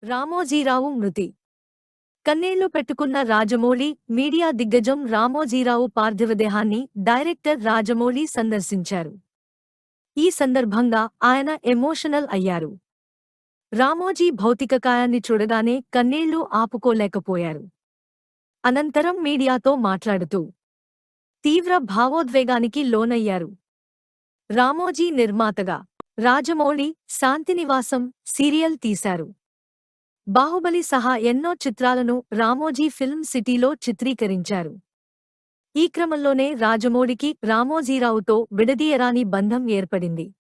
రామోజీరావు మృతి. కన్నీళ్లు పెట్టుకున్న రాజమౌళి. మీడియా దిగ్గజం రామోజీరావు పార్థివదేహాన్ని డైరెక్టర్ రాజమౌళి సందర్శించారు. ఈ సందర్భంగా ఆయన ఎమోషనల్ అయ్యారు. రామోజీ భౌతికకాయాన్ని చూడగానే కన్నీళ్లు ఆపుకోలేకపోయారు. అనంతరం మీడియాతో మాట్లాడుతూ తీవ్ర భావోద్వేగానికి లోనయ్యారు. రామోజీ నిర్మాతగా రాజమౌళి శాంతినివాసం సీరియల్ తీశారు. బాహుబలి సహా ఎన్నో చిత్రాలను రామోజీ ఫిల్మ్ సిటీలో చిత్రీకరించారు. ఈ క్రమంలోనే రాజమౌళికి రామోజీరావుతో విడదీయరాని బంధం ఏర్పడింది.